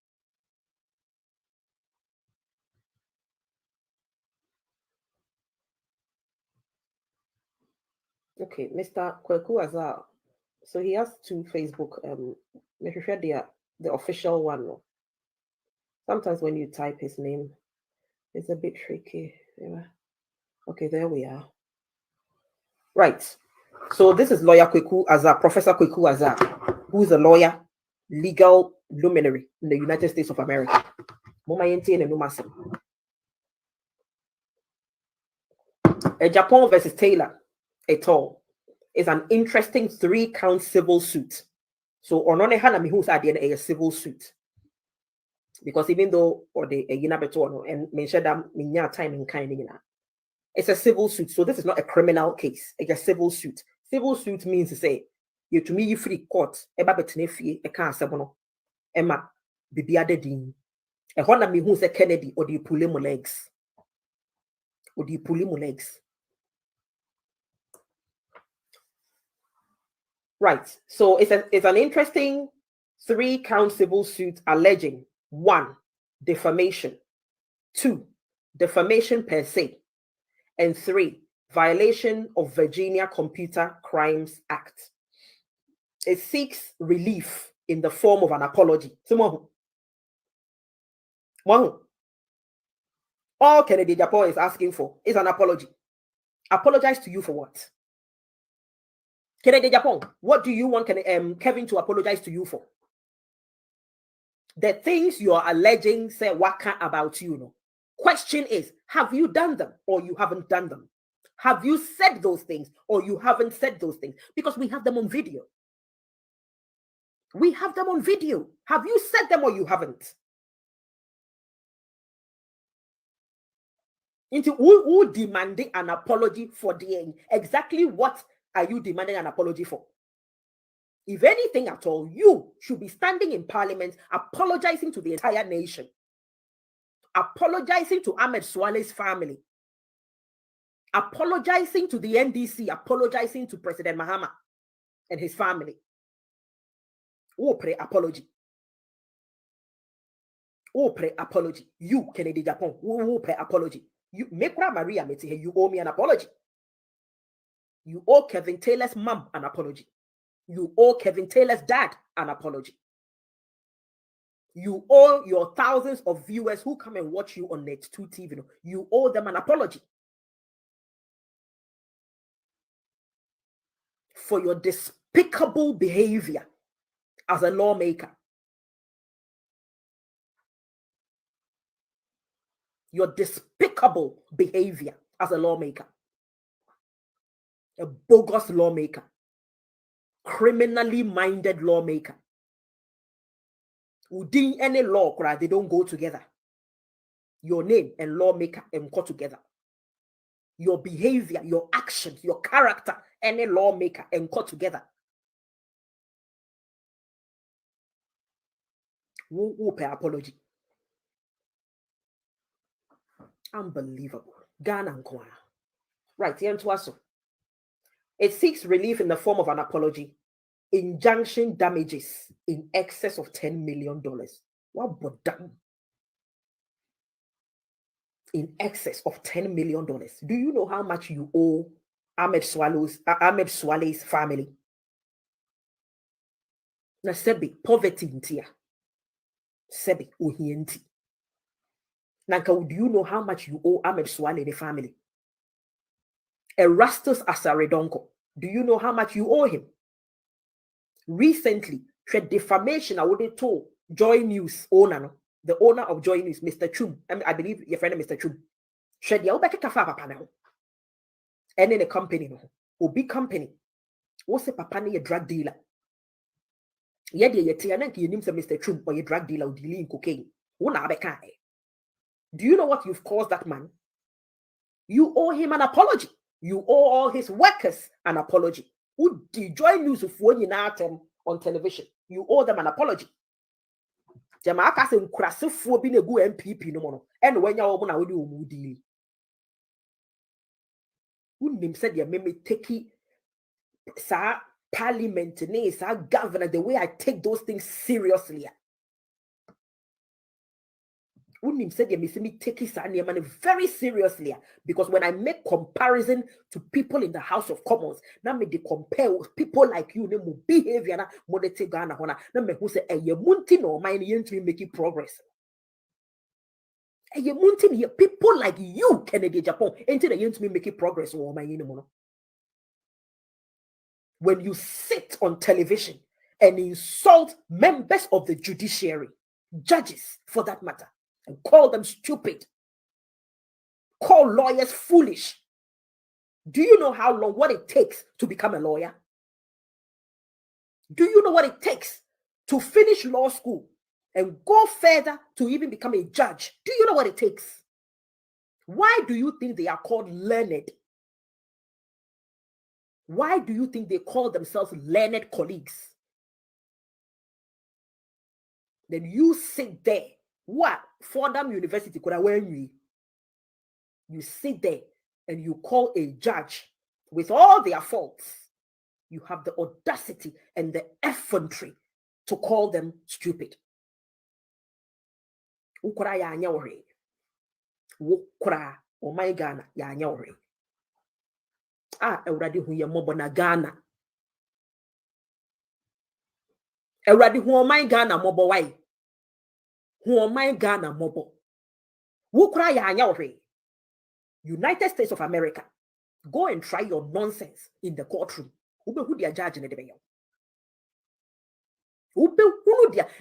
Okay, Mr. Kweku Azar. So he has two Facebook. Make sure they are the official one. Sometimes when you type his name, it's a bit tricky. Yeah. Okay, there we are. Right. So this is lawyer Kweku Azar, Professor Kweku Azar, who is a lawyer, legal luminary in the United States of America. Japan versus Taylor et al. Is an interesting 3-count civil suit. So onone hana mi who's at the a civil suit. Because even though or the beto and mention that minya time in kind it's a civil suit. So this is not a criminal case. It's a civil suit. Civil suit means to say you to me you free court eba betene fie e kan asebono ema bibia de din e hona mi hu say Kennedy or the pull mo legs right. So it's an interesting 3-count civil suit alleging 1, defamation, 2, defamation per se, and 3, violation of Virginia Computer Crimes Act. It seeks relief in the form of an apology. All Kennedy Japan is asking for is an apology. Apologize to you for what? Kennedy Japan, what do you want Kevin to apologize to you for? The things you are alleging say waka about you. No. Question is, have you done them or you haven't done them? Have you said those things or you haven't said those things? Because we have them on video. We have them on video. Have you said them or you haven't? Into who demanding an apology for the exactly what are you demanding an apology for? If anything at all, you should be standing in Parliament apologizing to the entire nation, apologizing to Ahmed Swale's family, apologizing to the NDC, apologizing to President Mahama and his family. Oh, pray apology. Oh, pray apology. You, Kennedy Japan, who pray apology. You make Maria Meti, you owe me an apology. You owe Kevin Taylor's mom an apology. You owe Kevin Taylor's dad an apology. You owe your thousands of viewers who come and watch you on Net2 TV. You owe them an apology for your despicable behavior as a lawmaker. Your despicable behavior as a lawmaker. A bogus lawmaker. Criminally minded lawmaker. Within any law, they don't go together. Your name and lawmaker and go together. Your behavior, your actions, your character, any lawmaker and go together. Who pay apology? Unbelievable. Ghana and Kwana. Right, here to us. It seeks relief in the form of an apology. Injunction damages in excess of $10 million. What but damn? In excess of $10 million. Do you know how much you owe Ahmed Swale's family? Na sebi poverty intia. Sebi uhienti. Nanka, do you know how much you owe Ahmed Swale the family? Erastus Asaredonko. Do you know how much you owe him? Recently, defamation I would told Joy News owner, the owner of Joy News, Mr. Chum. I believe your friend Mr. Chum. Shed ya ubeke kafa papa now. And in a company, or big company. What's a papa a drug dealer? Yet ye tianan you name Mr. Chum or a drug dealer dealing cocaine. Do you know what you've caused that man? You owe him an apology. You owe all his workers an apology. Who did Joy News of one on television? You owe them an apology. Jamaica said, "Crassive for being a good MPP no more." And when you're over now, you will deal. Who name said, "You may take it, sir, parliament, sir, governor." The way I take those things seriously. Unim said you miss me take his money very seriously because when I make comparison to people in the House of Commons, now me they compare with people like you, ne mu behavior na mo de te Ghana hona na me who say ye munti no mind yentri making progress. Ye munti here people like you Kennedy Japan into the yentri making progress or my no. When you sit on television and insult members of the judiciary, judges for that matter, and call them stupid, call lawyers foolish. Do you know how long, what it takes to become a lawyer? Do you know what it takes to finish law school and go further to even become a judge? Do you know what it takes? Why do you think they are called learned? Why do you think they call themselves learned colleagues? Then you sit there. What? Fordham University could I wear you? You sit there and you call a judge with all their faults. You have the audacity and the effrontery to call them stupid. Ukura ya nyawre. Wukura o my Ghana ya nyawre. Euradi hu ye mobo na Ghana. Euradi hu o my Ghana mobo wai. Who am I Ghana mobo? Who cry ya United States of America. Go and try your nonsense in the courtroom. Who they are judging the bayo?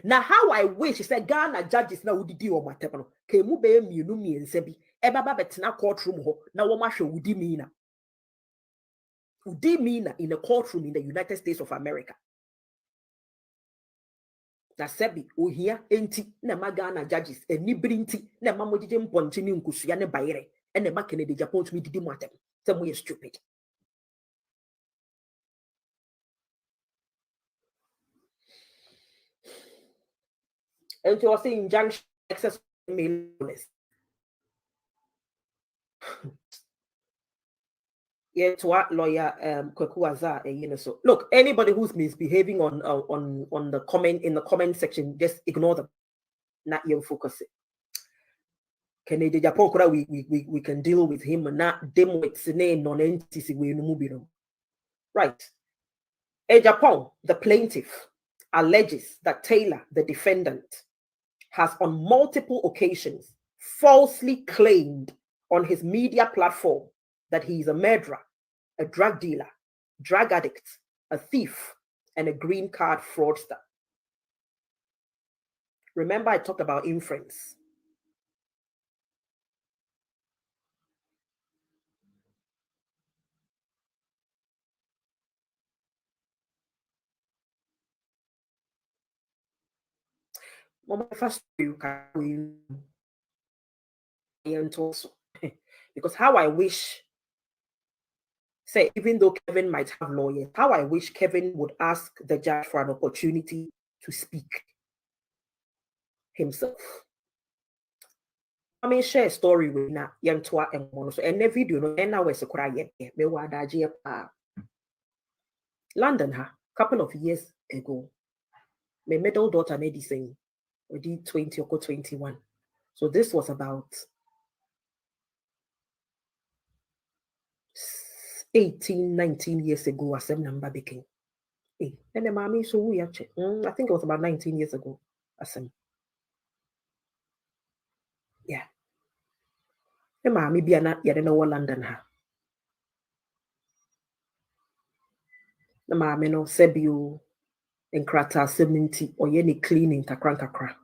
Now how I wish said Ghana judges now would do on my table. Kemu be mi no mi ensebi. Eba ba betina courtroom ho. Na wo ma hwe wudi mina. Wudi mina in a courtroom in the United States of America. Na sebi ohia enti na magana judges enibri nti na mamodije mponche ni nkusua ne bayere ene ma Kennedy Japan to me didi mu atem say mo stupid. And you are saying injunction excess millions. Yeah, to what lawyer Kwekuwaza so look, anybody who's misbehaving on the comment in the comment section, just ignore them. not yem focus it. Canada Japan we can deal with him and not them with name non-entity we no. Right. A Japan, the plaintiff, alleges that Taylor, the defendant, has on multiple occasions falsely claimed on his media platform that he is a murderer, a drug dealer, drug addict, a thief, and a green card fraudster. Remember, I talked about inference. Because how I wish, say, even though Kevin might have lawyers, how I wish Kevin would ask the judge for an opportunity to speak himself. I mean, share a story with na Yantua and one. So, and the video, no, and now it's a cry yet. Me wadaji London, couple of years ago, my middle daughter made this thing, we did 20 or 21. So this was about 18, 19 years ago, as a number became. And the mommy, so we actually, I think it was about 19 years ago. Yeah. The mommy be not yet in our London. The mommy no sebio and krata 70 or any cleaning kakra.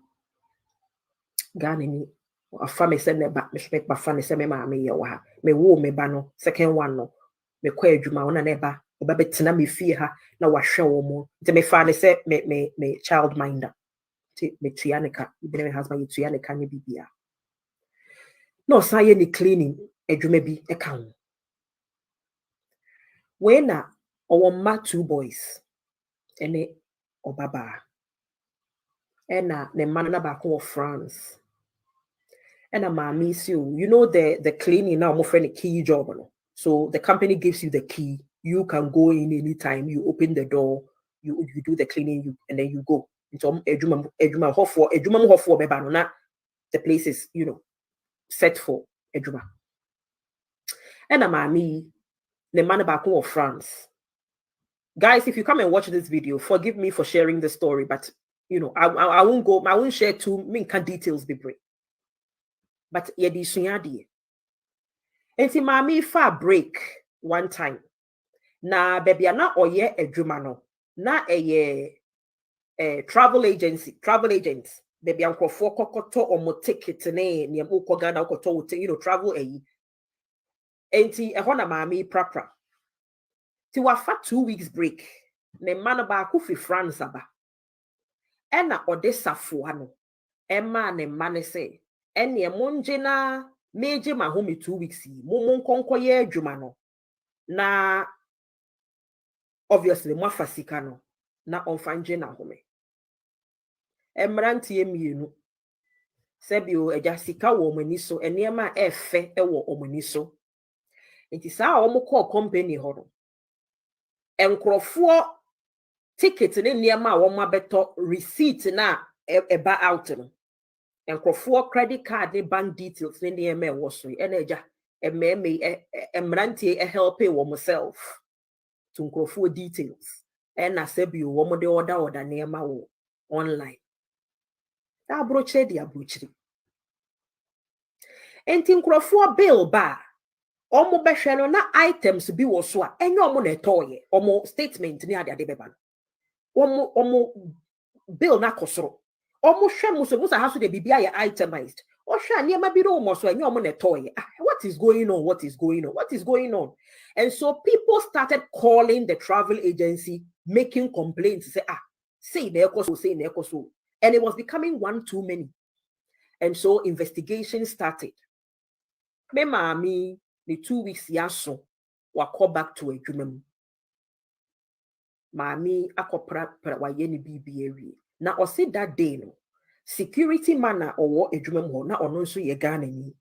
Ganini. A family send me back, me my family send me mammy yawa. Me wo me bano, second one no. Me kwa juma ona neba. Obabe tina me fear her na washe womo. Te me family say me child minder. Me tuyanika. Even my husband you tuyanika ni bibia. No say any cleaning edwuma bi account. When na our ma 2 boys ene obaba. Ena ne man na back of France. And a mommy, you know the cleaning now more friend a key job. No? So the company gives you the key. You can go in anytime. You open the door. You do the cleaning. And then you go. So the place is set for ejuma. And a mommy, the man back of France. Guys, if you come and watch this video, forgive me for sharing the story, but I won't go. I won't share too many details. Be brief. But yedi sunyadi. Enti mami fa break one time. Na baby na oye edwuma no. Na travel agents. Baby ankofo kokoto omo ticket ne ni amko Ghana koto travel Enti ehona na mami prapra. Ti wafa 2 weeks break. Ne man ba ku fi France aba. Ena odesafo ano. Emma ne man say Enya monjena meje mahome 2 weeks momon konkoye adwuma no na obviously mwafa sika no na onfanje na home emrantie mienu sebio eja sika wo omani so enema efe ewo omani so enti saa omukọ company ho no enkrofo ticket ne niema wo mabeto receipt na eba out no enkrofo credit card ne bank details ne eme wo so eneja emrantie help wo myself to enkrofo details na sebio wo mo de order niema wo online da broche dia brochiri enti enkrofo bill ba omo behwe no na items bi wo so a enye omo na etoye omo statement ni ade beba no omo bill na kosoro omo hwe muso ha so de bibia ye itemized o hwe niema bi do mo so enye omo na etoye what is going on and so people started calling the travel agency making complaints say na ekoso and it was becoming one too many and so investigation started me mami the 2 weeks yaso wa call back to adwuma mami akopra wa ye ni bibi na o say that day no security man na owo adwuma ho na ono nso ye Ghana ni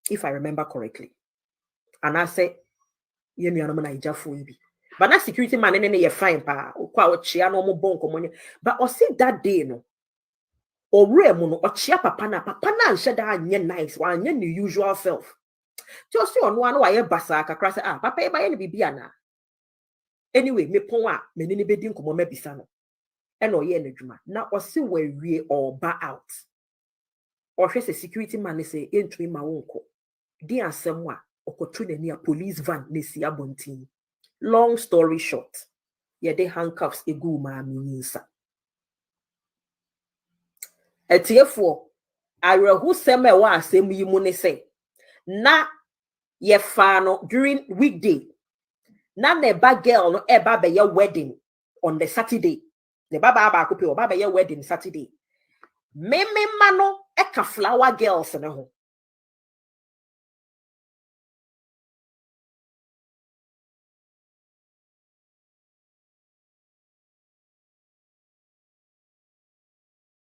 if I remember correctly and I say ye nuanom na ijafo ibi but na security man ne ye fine pa kwa o chia no mo bon komonye but o say that day no owre mu no ochia papa na nhye da anye nice wa anye the usual self just on one wa ye basa kakra say papa e ba ye ne bibia na anyway me pon a me ni bedi nkomo mabisa no e na oye n'adwuma na ose wa wie or ba out or hwe say security man say entry ma wonko di asem a okotu na ni a police van na si abontin. Long story short, ye de handcuffs egu ma minsa etiefo arehu seme wa asem yi mu ne say na ye fa no during weekday na neba girl no eba be your wedding on the Saturday the baba ba ko pe o baba your wedding Saturday me mano eka flower girls ne ho